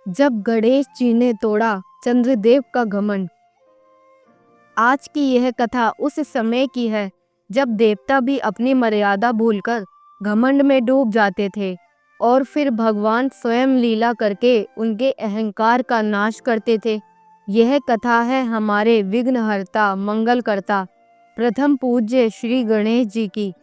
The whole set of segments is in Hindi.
जब गणेश जी ने तोड़ा चंद्रदेव का घमंड। आज की यह कथा उस समय की है जब देवता भी अपनी मर्यादा भूलकर घमंड में डूब जाते थे और फिर भगवान स्वयं लीला करके उनके अहंकार का नाश करते थे। यह कथा है हमारे विघ्नहर्ता मंगलकर्ता प्रथम पूज्य श्री गणेश जी की,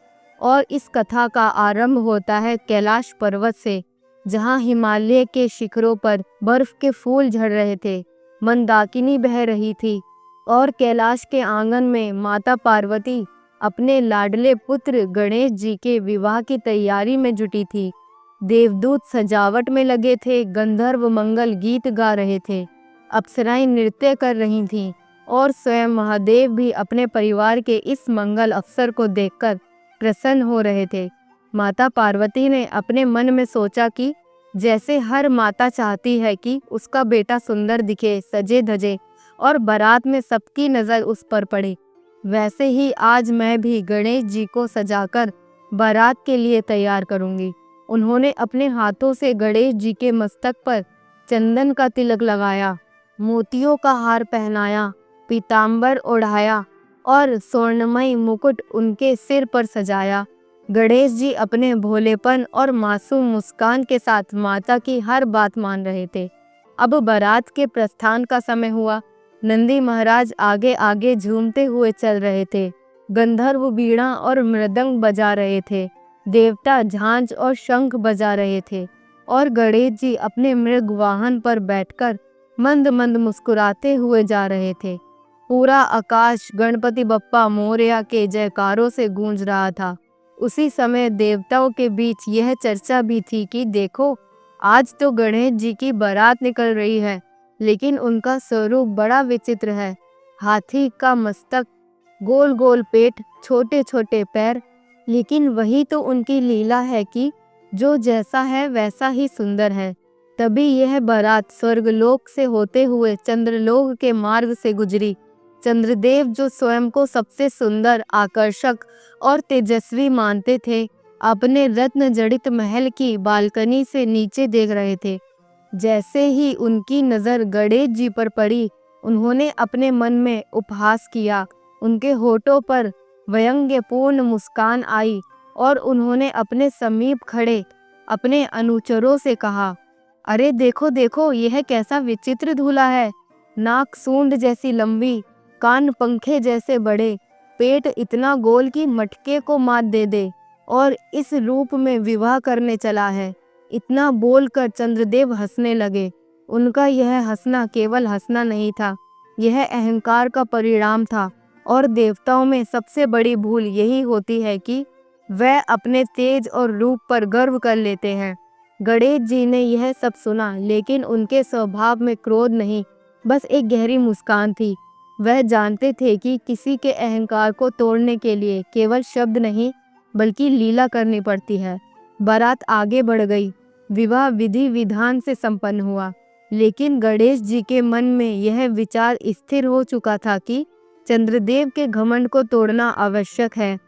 और इस कथा का आरंभ होता है कैलाश पर्वत से, जहाँ हिमालय के शिखरों पर बर्फ के फूल झड़ रहे थे, मंदाकिनी बह रही थी और कैलाश के आंगन में माता पार्वती अपने लाडले पुत्र गणेश जी के विवाह की तैयारी में जुटी थी। देवदूत सजावट में लगे थे, गंधर्व मंगल गीत गा रहे थे, अप्सराएं नृत्य कर रही थीं और स्वयं महादेव भी अपने परिवार के इस मंगल अवसर को देखकर प्रसन्न हो रहे थे। माता पार्वती ने अपने मन में सोचा कि जैसे हर माता चाहती है कि उसका बेटा सुंदर दिखे, सजे धजे और बारात में सबकी नज़र उस पर पड़े, वैसे ही आज मैं भी गणेश जी को सजाकर बारात के लिए तैयार करूंगी। उन्होंने अपने हाथों से गणेश जी के मस्तक पर चंदन का तिलक लगाया, मोतियों का हार पहनाया, पीतांबर ओढ़ाया और स्वर्णमयी मुकुट उनके सिर पर सजाया। गणेश जी अपने भोलेपन और मासूम मुस्कान के साथ माता की हर बात मान रहे थे। अब बारात के प्रस्थान का समय हुआ। नंदी महाराज आगे आगे झूमते हुए चल रहे थे, गंधर्व बीड़ा और मृदंग बजा रहे थे, देवता झांझ और शंख बजा रहे थे और गणेश जी अपने मृग वाहन पर बैठकर मंद मंद मुस्कुराते हुए जा रहे थे। पूरा आकाश गणपति बप्पा मोरया के जयकारों से गूंज रहा था। उसी समय देवताओं के बीच यह चर्चा भी थी कि देखो, आज तो गणेश जी की बारात निकल रही है, लेकिन उनका स्वरूप बड़ा विचित्र है। हाथी का मस्तक, गोल गोल पेट, छोटे छोटे पैर, लेकिन वही तो उनकी लीला है कि जो जैसा है वैसा ही सुंदर है। तभी यह बारात स्वर्गलोक से होते हुए चंद्रलोक के मार्ग से गुजरी। चंद्रदेव जो स्वयं को सबसे सुंदर, आकर्षक और तेजस्वी मानते थे, अपने रत्न जड़ित महल की बालकनी से नीचे देख रहे थे। जैसे ही उनकी नज़र गणेश जी पर पड़ी, उन्होंने अपने मन में उपहास किया। उनके होठों पर व्यंग्यपूर्ण मुस्कान आई और उन्होंने अपने समीप खड़े अपने अनुचरों से कहा, अरे देखो देखो, यह कैसा विचित्र दूल्हा है। नाक सूंड जैसी लंबी, कान पंखे जैसे बड़े, पेट इतना गोल कि मटके को मात दे दे, और इस रूप में विवाह करने चला है। इतना बोलकर चंद्रदेव हंसने लगे। उनका यह हंसना केवल हंसना नहीं था, यह अहंकार का परिणाम था, और देवताओं में सबसे बड़ी भूल यही होती है कि वह अपने तेज और रूप पर गर्व कर लेते हैं। गणेश जी ने यह सब सुना, लेकिन उनके स्वभाव में क्रोध नहीं, बस एक गहरी मुस्कान थी। वह जानते थे कि किसी के अहंकार को तोड़ने के लिए केवल शब्द नहीं, बल्कि लीला करनी पड़ती है। बारात आगे बढ़ गई। विवाह विधि विधान से संपन्न हुआ, लेकिन गणेश जी के मन में यह विचार स्थिर हो चुका था कि चंद्रदेव के घमंड को तोड़ना आवश्यक है।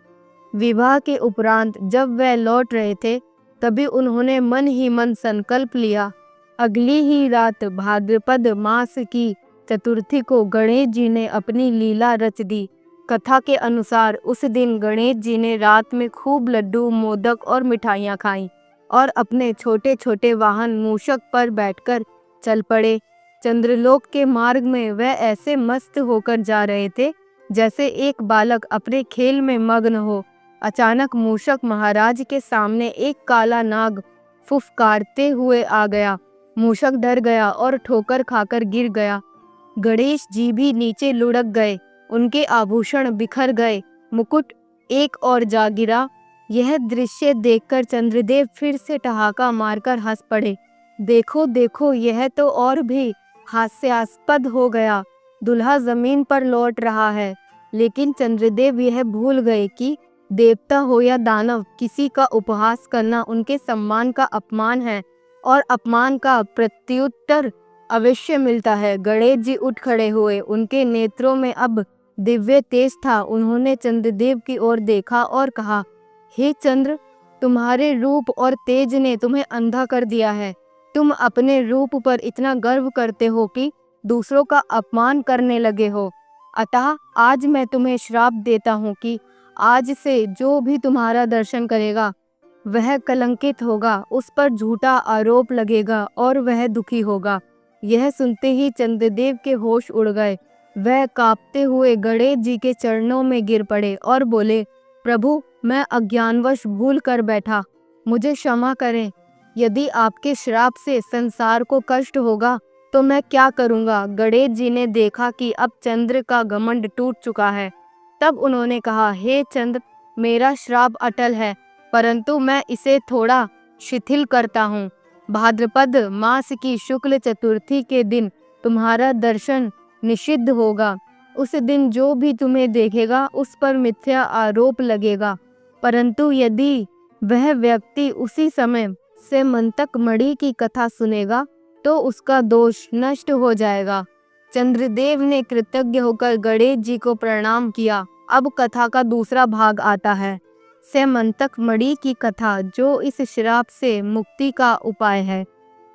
विवाह के उपरांत जब वह लौट रहे थे, तभी उन्होंने मन ही मन संकल्प लिया। अगली ही रात भाद्रपद मास की चतुर्थी को गणेश जी ने अपनी लीला रच दी। कथा के अनुसार उस दिन गणेश जी ने रात में खूब लड्डू, मोदक और मिठाइयाँ खाईं और अपने छोटे छोटे वाहन मूषक पर बैठकर चल पड़े। चंद्रलोक के मार्ग में वह ऐसे मस्त होकर जा रहे थे जैसे एक बालक अपने खेल में मग्न हो। अचानक मूषक महाराज के सामने एक काला नाग फुफकारते हुए आ गया। मूषक डर गया और ठोकर खाकर गिर गया। गणेश जी भी नीचे लुढ़क गए, उनके आभूषण बिखर गए, मुकुट एक और जा गिरा। यह दृश्य देखकर चंद्रदेव फिर से ठहाका मारकर हंस पड़े। देखो देखो, यह तो और भी हास्यास्पद हो गया। दूल्हा जमीन पर लौट रहा है। लेकिन चंद्रदेव यह भूल गए कि देवता हो या दानव, किसी का उपहास करना उनके सम्मान का अपमान है और अपमान का प्रत्युत्तर अवश्य मिलता है। गणेश जी उठ खड़े हुए, उनके नेत्रों में अब दिव्य तेज था। उन्होंने चंद्रदेव की ओर देखा और कहा, हे चंद्र, तुम्हारे रूप और तेज ने तुम्हें अंधा कर दिया है। तुम अपने रूप पर इतना गर्व करते हो कि दूसरों का अपमान करने लगे हो। अतः आज मैं तुम्हें श्राप देता हूँ कि आज से जो भी तुम्हारा दर्शन करेगा वह कलंकित होगा, उस पर झूठा आरोप लगेगा और वह दुखी होगा। यह सुनते ही चंद्रदेव के होश उड़ गए। वह कांपते हुए गणेश जी के चरणों में गिर पड़े और बोले, प्रभु, मैं अज्ञानवश भूल कर बैठा, मुझे क्षमा करें। यदि आपके श्राप से संसार को कष्ट होगा तो मैं क्या करूँगा। गणेश जी ने देखा कि अब चंद्र का घमंड टूट चुका है। तब उन्होंने कहा, हे चंद्र, मेरा श्राप अटल है, परंतु मैं इसे थोड़ा शिथिल करता हूँ। भाद्रपद मास की शुक्ल चतुर्थी के दिन तुम्हारा दर्शन निषिद्ध होगा। उस दिन जो भी तुम्हें देखेगा उस पर मिथ्या आरोप लगेगा, परंतु यदि वह व्यक्ति उसी समय से मंतक मणि की कथा सुनेगा तो उसका दोष नष्ट हो जाएगा। चंद्रदेव ने कृतज्ञ होकर गणेश जी को प्रणाम किया। अब कथा का दूसरा भाग आता है। सेमंतक मणि की कथा, जो इस श्राप से मुक्ति का उपाय है।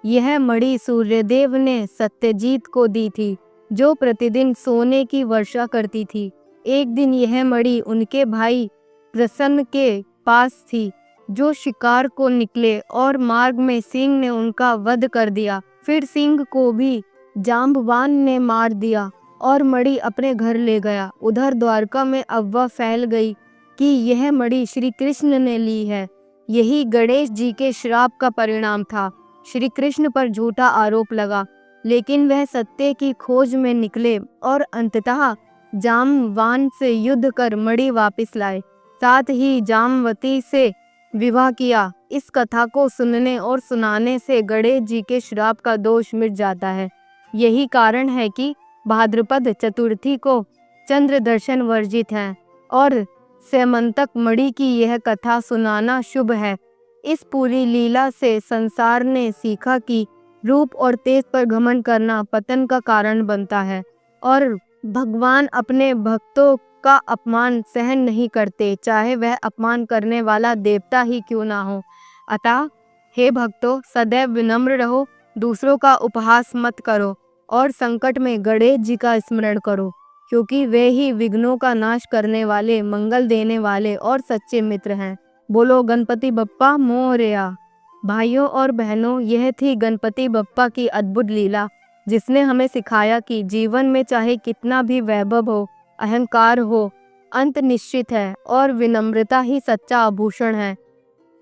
यह मणि सूर्यदेव ने सत्यजीत को दी थी, जो प्रतिदिन सोने की वर्षा करती थी। एक दिन यह मणि उनके भाई प्रसन्न के पास थी, जो शिकार को निकले और मार्ग में सिंह ने उनका वध कर दिया। फिर सिंह को भी जाम्बवान ने मार दिया और मणि अपने घर ले गया। उधर द्वारका में अफवाह फैल गई कि यह मणि श्री कृष्ण ने ली है। यही गणेश जी के श्राप का परिणाम था। श्री कृष्ण पर झूठा आरोप लगा, लेकिन वह सत्य की खोज में निकले और अंततः जाम्बवान से युद्ध कर मणि वापस लाए, साथ ही जामवती से विवाह किया। इस कथा को सुनने और सुनाने से गणेश जी के श्राप का दोष मिट जाता है। यही कारण है कि भाद्रपद चतुर्थी को चंद्र दर्शन वर्जित है और सेमंतक मणि की यह कथा सुनाना शुभ है। इस पूरी लीला से संसार ने सीखा कि रूप और तेज पर घमंड करना पतन का कारण बनता है और भगवान अपने भक्तों का अपमान सहन नहीं करते, चाहे वह अपमान करने वाला देवता ही क्यों ना हो। अतः हे भक्तों, सदैव विनम्र रहो, दूसरों का उपहास मत करो और संकट में गणेश जी का स्मरण करो, क्योंकि वे ही विघ्नों का नाश करने वाले, मंगल देने वाले और सच्चे मित्र हैं। बोलो गणपति बप्पा मोरया। भाइयों और बहनों, यह थी गणपति बप्पा की अद्भुत लीला, जिसने हमें सिखाया कि जीवन में चाहे कितना भी वैभव हो, अहंकार हो, अंत निश्चित है और विनम्रता ही सच्चा आभूषण है।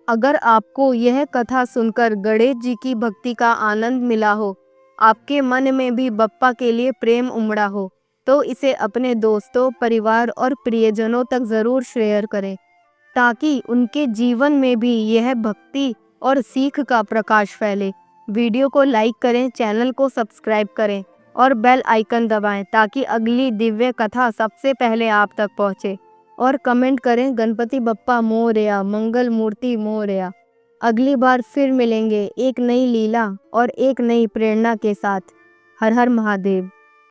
अगर आपको यह कथा सुनकर गणेश जी की भक्ति का आनंद मिला हो, आपके मन में भी बप्पा के लिए प्रेम उमड़ा हो, तो इसे अपने दोस्तों, परिवार और प्रियजनों तक जरूर शेयर करें, ताकि उनके जीवन में भी यह भक्ति और सीख का प्रकाश फैले। वीडियो को लाइक करें, चैनल को सब्सक्राइब करें और बेल आइकन दबाएं, ताकि अगली दिव्य कथा सबसे पहले आप तक पहुंचे। और कमेंट करें, गणपति बप्पा मोरया, मंगल मूर्ति मोरया। अगली बार फिर मिलेंगे एक नई लीला और एक नई प्रेरणा के साथ। हर हर महादेव।